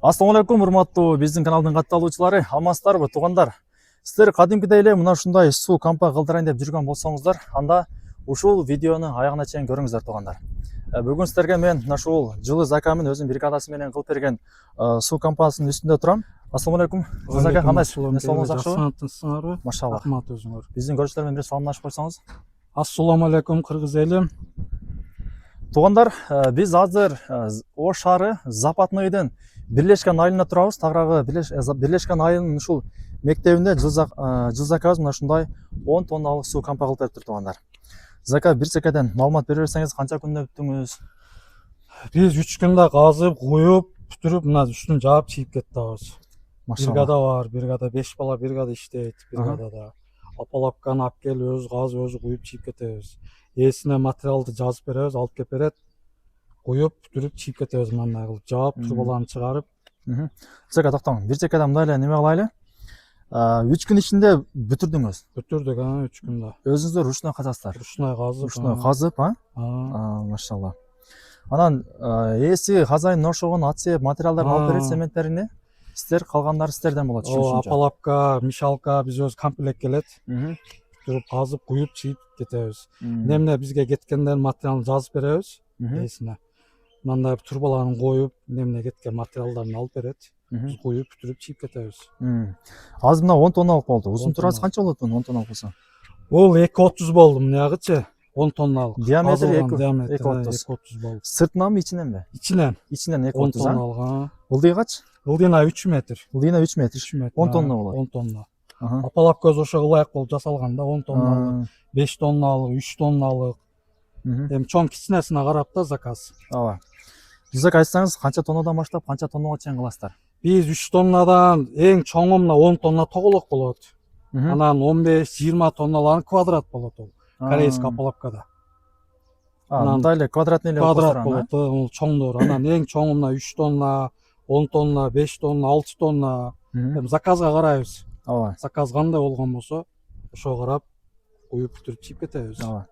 Ассалаумалейкум, урматтуу биздин каналдын катталуучулары, амансыздарбы туугандар? Сиздер кадимкидей эле мына ушундай суу кампа кылдырайын деп жүргөн болсоңуздар, анда ушул видеону аягына чейин көрүңүздөр туугандар. Бүгүн сиздерге мен мына ушул жылы закамын өзүнүн бригадасы менен кылып берген суу кампасынын үстүндө турам. Ассалаумалейкум. Зака кандайсыз? Соолугуңуз жакшыбы? Саламатсыңарбы? Машалла. Рахмат өзүңөр. Биздин көрүүчүлөр менен бир саламдашып койсоңуз. Ассаламу алейкум кыргыз эли. Туугандар, биз азыр Ош шаары Западныйдын Бирлешкен айылына турабыз. Тагыраагы Бирлешкен айылынын ушул мектебинде жыл заказ мына ушундай 10 тонналык суу кампа кылып бериптир туугандар. Зака бир секеден маалымат бере берсеңиз, канча күндө бүттүңүз? Биз 3 күндө казып, куюп, бүтүрүп, мына үстүн жаап чийип кеттибиз. Бригада бар, бригада 5 бала бригада иштейт, бригадада. Апалапканы алып келип, өзү казып, өзү куюп чийип кетебиз. Ээсине материалды жазып беребиз, алып келип берет. Куюп, бүтүрүп чийип кетебиз, мындай кылып жаап, турбаларын чыгарып. Зака токтоң, бир секеден мындай эле неме кылайлы. 3 күн ичинде бүтүрдүңүз. Бүтүрдүк, 3 күндө. Өзүңүздөр ручной казасыздар. Ручной казып, машалла. Анан ээси хозяин ошогон ат себеп материалдарын алып берет, цементтерини. Сиздер калгандары сиздерден болот, түшүнүшүнчө. Апалапка, мешалка биз өз комплект келет. Бүтүрүп казып, куюп, чийип кетебиз. Эмне бизге кеткенден материалын жазып беребиз ээсине. Мындай турбаларын коюп, эмне кеткен материалдарын алып берет. Биз куюп, бүтүрүп чийип кетебиз. Азыр мына 10 тонналык болду. Узун турасы канча болот бунун 10 тонналык болсо? Бул 2.30 болду мынягычы. 10 тонналык. Диаметри 2.30 болду. Сыртынан мы, ичинен би? Ичинен. Ичинен 10 2.30. тонналык. Ылдыйы кач? Ылдыйына 3 метр. Ылдыйына 3 метр. 10 тонна болот. 10 тонна. Апалап көз ошого ылайык болуп жасалган да, 10 тонналык, 5 тонналык, 3 тонналык. Эми чоң кичинесине карап да заказ. Ооба. Жүзөк айтсаңыз, канча тоннадан баштап канча тоннага чейин кыласыздар? Биз 3 тоннадан эң чоңу мына 10 тонна тоголок болот. Анан 15-20 тонналарын квадрат болот ол. Корейский апалапкада. Мындай эле квадратный эле квадрат болот, ол чоңдор. Анан эң чоңу мына 3 тонна, 10 тонна, 5 тонна, 6 тонна. Эми заказга карайбыз. Ооба. Заказ кандай болгон болсо, ошого карап куюп бүтүрүп чийип кетебиз. Ооба.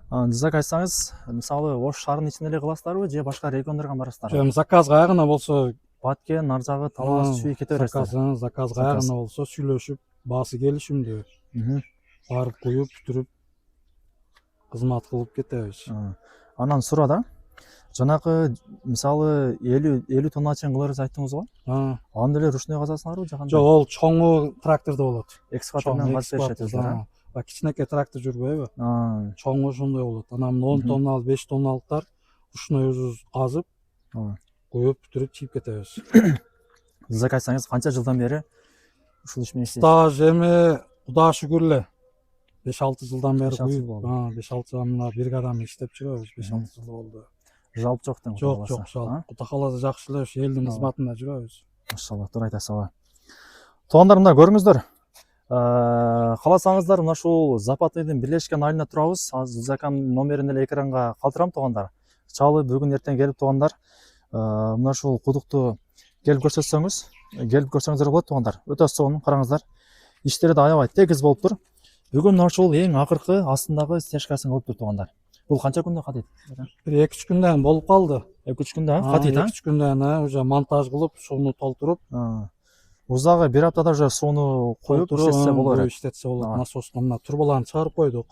Жүзөк айтсаңыз, мисалы Ош шаарынын ичинде эле кыласыздарбы же башка региондорго барасыздарбы? Эми заказ каягына болсо, Баткен, Наржагы, Талас, Чүй кете бересиздер. Заказ каягына болсо сүйлөшүп, баасы келишимдүү. Барып куюп, бүтүрүп кызмат кылып кетебиз. Анан сурада, жанакы мисалы 50 тонна чейин кылырыз айттыңыз го? Аны деле ручной казасыңарбы же кандай? Жок, ол чоңу трактордо болот. Экскаватор менен казып беришет. Кичинекей трактор жүрбөйбү? Чоңу ошондой болот. Анан 10 тонналык, 5 тонналыктар ручной өзүбүз казып, куюп, бүтүрүп чийип кетебиз. Жүзөк айтсаңыз, канча жылдан бери ушул иш менен иштейсиз? Стаж эми Кудайга шүгүр эле 5-6 жылдан бери куюп, 5-6 жыл мына бригаданы иштеп жүрөбүз, 5-6 жыл болду. Жалп жок тең. Жок, жалп. Кудай кааласа жакшы эле ушу элдин кызматында жүрөбүз. Машалла, туура айтасыз. Ооба. Туугандар, мына көрүңүздөр. Кааласаңыздар, мына ушул Западныйдын Бирлешкен айылына турабыз. Азыр закам номерин эле экранга калтырам туугандар. Чалып бүгүн эртең келип туугандар, мына ушул кудукту келип көрсөңүздөр болот туугандар. Өтө сонун, караңыздар. Иштери да аябай тегиз болуптур. Бүгүн мына ушул эң акыркы астындагы стяжкасын кылыптыр туугандар. Бул канча күндө катыйт? Бир 2-3 күндөн болуп калды. 2-3 күндө катыйт, 2-3 күндөн уже монтаж кылып, сууну толтуруп, узагы 1 аптада уже сууну коюп иштетсе болот. Иштетсе болот. Насостон мына турбаларын чыгарып койдук.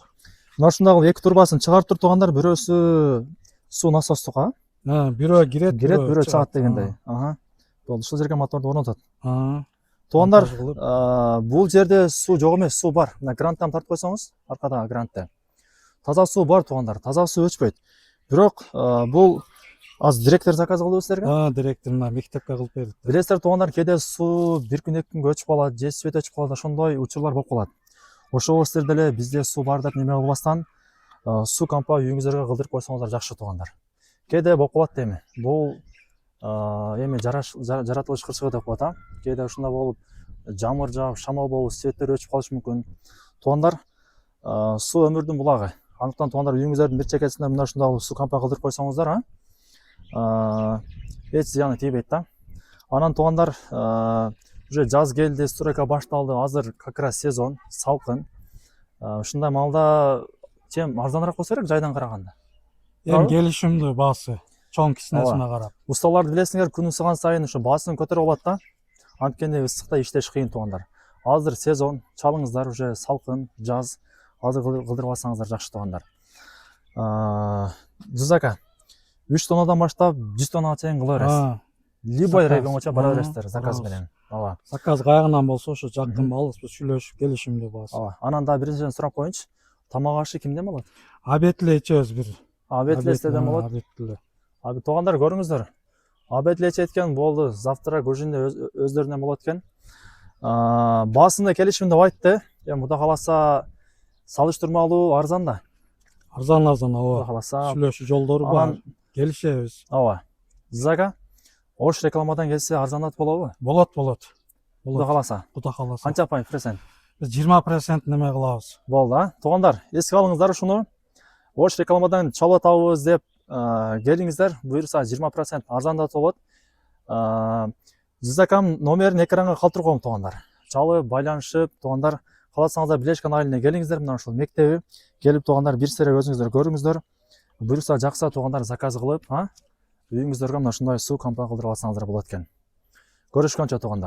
Мына ушундагы 2 турбасын чыгарып туугандар, бирөөсү суу насостук, бирөө кирет, бирөө чыгат дегендей. Болду, ушул жерге моторду орнотот. Туугандар, бул жерде суу жок эмес, суу бар. Мына гранттан тартып койсоңуз, аркадагы грантты. Таза суу бар туугандар, таза суу өчпөйт. Бирок бул азыр директор заказ кылдыбы силерге? Директор мына мектепке кылып берди. Билесиздер туугандар, кээде суу 1 күн 2 күнгө өчүп калат, же свет өчүп калат, ошондой учурлар болуп калат. Ошого силер деле бизде суу бар деп неме кылбастан, суу кампа үйүңүзгө кылдырып койсоңуздар жакшы туугандар. Кээде болуп калат эми. Бул эми жаратылыш кырсыгы деп коет, кээде ушундай болуп, жамыр жаап, шамал болуп, светтер өчүп калышы мүмкүн. Туугандар, суу өмүрдүн булагы. Андыктан туугандар, үйүңүздөрдүн бир чекесине мына ушундай суу кампа кылдырып койсоңуздар, эч зыяны тийбейт да. Анан туугандар, уже жаз келди, стройка башталды. Азыр как раз сезон, салкын. Ушундай маалда чем арзаныраак болсо керек жайдан караганда. Эми келишимдүү баасы. чоң кичинесине карап. Усталарды билесиңер, күн ысыган сайын ушу баасын көтөрүп алат да. Анткени ысыкта иштеш кыйын туугандар. Азыр сезон, чалыңыздар уже салкын, жаз. Азыр кылдырып алсаңыздар жакшы туугандар. Жузака, 3 тоннадан баштап 100 тоннага чейин кыла бересиз. Любой Заказ. регионго бара бересиздер заказ менен. Ооба. Заказ кайгынан болсо ошо жакын алыспыз, сүйлөшүп келишимди бас. Ооба. Анан да биринчиден сурап коеюнчу. Тамак ашы кимден болот? Обед эле ичебиз бир. Обед эле сизден болот. Обед эле. Туугандар көрүңүздөр. Обед эле ичет болду. Завтра көжүндө өздөрүнөн болот экен. Баасында келишим деп айтты. Эми Кудай кааласа салыштырмалуу арзан да. Арзан Кудай ооба. кааласа. Сүйлөшүү жолдору бар. Келишебиз. Ооба. Зага ош рекламадан келсе арзандат болобу? Болот. Кудай кааласа. Кудай кааласа. Канча процент? Биз 20% неме кылабыз. Болду, туугандар, эске алыңыздар ушуну. Ош рекламадан чала табыбыз деп келиңиздер. Буюрса 20% арзандат болот. Зузакам номерин экранга калтырып коем туугандар. Чалы байланышып, туугандар, кааласаңыздар Билешкан айылына келиңиздер, мына ушул мектеби. Келип туугандар бир сере өзүңүздөр көрүңүздөр. Буюрса жакса туугандар заказ кылып, үйүңүздөргө мына ушундай суу компания кылдырып алсаңыздар болот экен. Көрүшкөнчө туугандар.